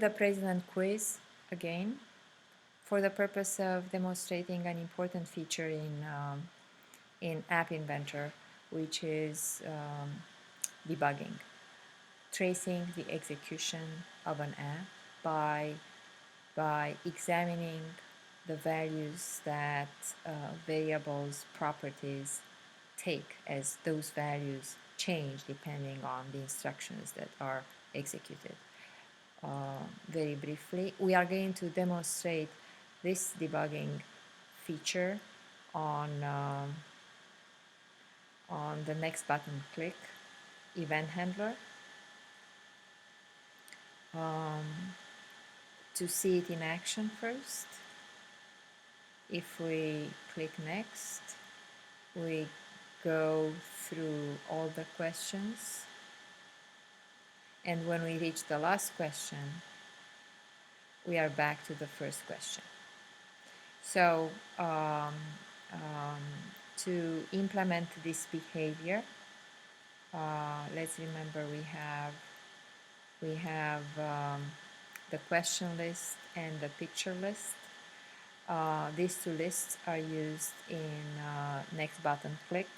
The President quiz again for the purpose of demonstrating an important feature in App Inventor, which is debugging, tracing the execution of an app by examining the values that variables properties take as those values change depending on the instructions that are executed. Very briefly, we are going to demonstrate this debugging feature on the NextButton.Click event handler. To see it in action first, if we click Next, we go through all the questions, and when we reach the last question, we are back to the first question. So to implement this behavior, let's remember we have the question list and the picture list. These two lists are used in NextButton.Click.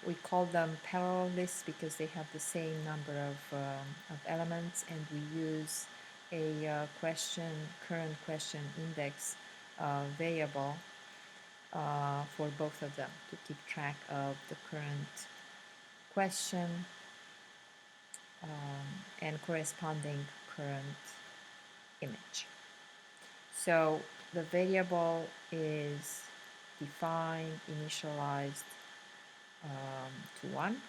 We call them parallel lists because they have the same number of elements, and we use a current question index variable for both of them to keep track of the current question and corresponding current image. So the variable is defined, initialized to 1,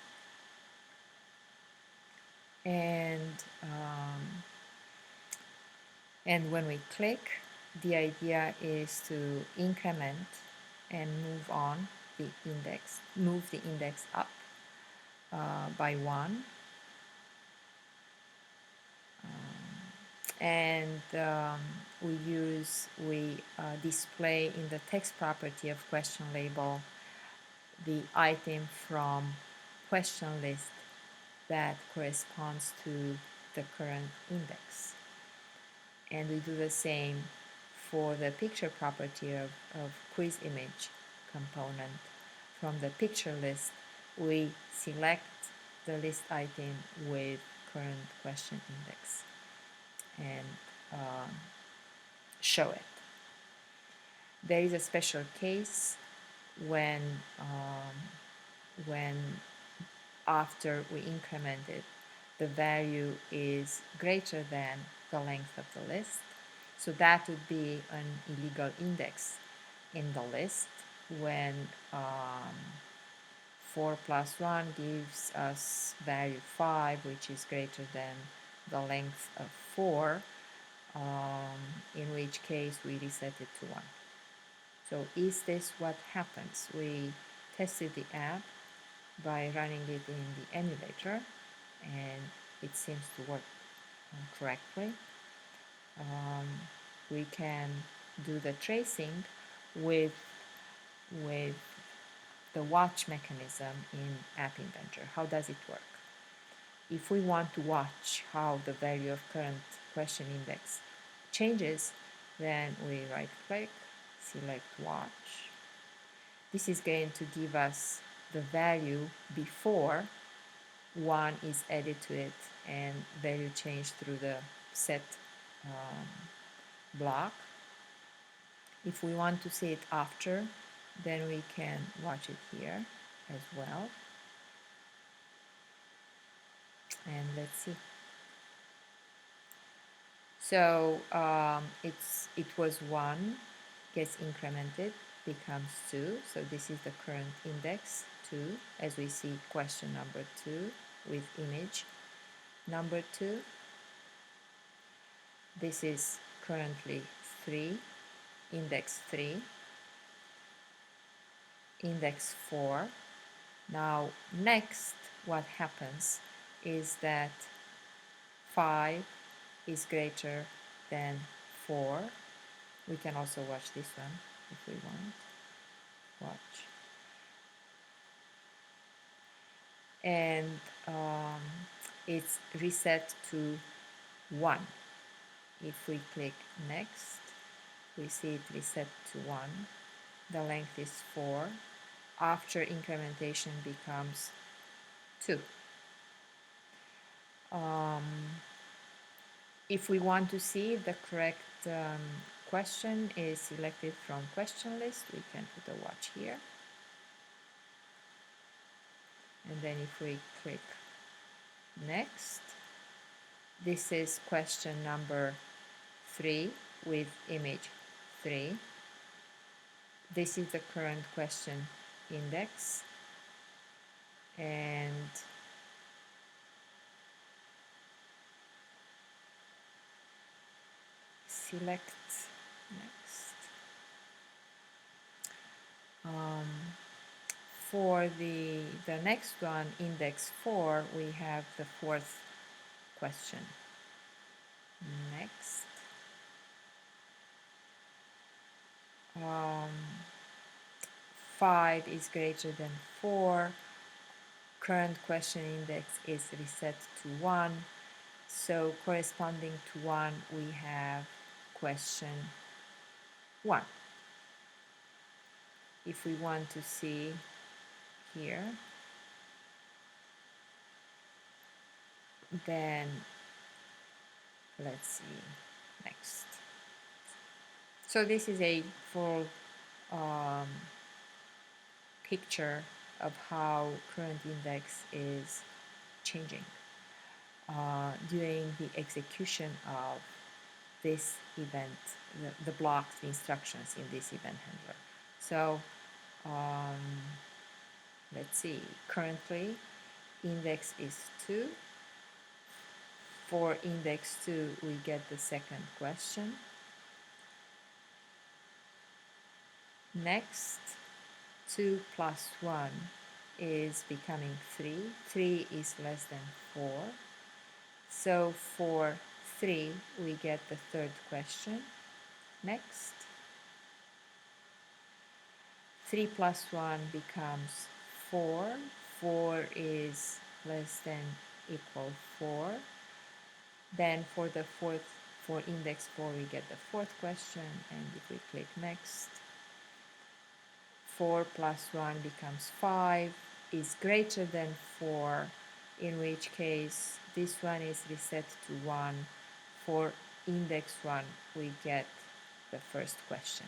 and when we click, the idea is to increment and move the index up by 1, and we display in the text property of question label the item from question list that corresponds to the current index. And we do the same for the picture property of quiz image component. From the picture list, we select the list item with current question index and show it. There is a special case when after we increment it, the value is greater than the length of the list. So that would be an illegal index in the list when 4 plus 1 gives us value 5, which is greater than the length of 4, in which case we reset it to 1. So is this what happens? We tested the app by running it in the emulator, and it seems to work correctly. We can do the tracing with the watch mechanism in App Inventor. How does it work? If we want to watch how the value of current question index changes, then we right click, select watch. This is going to give us the value before 1 is added to it and value changed through the set block. If we want to see it after, then we can watch it here as well. And let's see. So it was 1, gets incremented, becomes 2. So this is the current index, 2, as we see question number 2 with image number 2. This is currently 3, index 3, index 4. Now next, what happens is that 5 is greater than 4. We can also watch this one if we want. Watch. And it's reset to 1. If we click next, we see it reset to 1. The length is 4. After incrementation becomes 2. If we want to see if the correct question is selected from question list, we can put a watch here. And then if we click next, this is question number 3 with image 3. This is the current question index, and select next. For the next one, index 4, we have the 4th question. Next. 5 is greater than 4. Current question index is reset to 1. So corresponding to 1, we have question 1. If we want to see here, then let's see next. So this is a full picture of how current index is changing during the execution of this event, the blocks, the instructions in this event handler. So let's see, currently index is 2. For index 2, we get the second question. Next, 2 plus 1 is becoming 3. 3 is less than 4. So for 3, we get the third question. Next. 3 plus 1 becomes 4. 4 is less than equal 4. Then for index 4, we get the fourth question, and if we click next, 4 plus 1 becomes 5, is greater than 4, in which case this one is reset to 1. For index 1, we get the first question.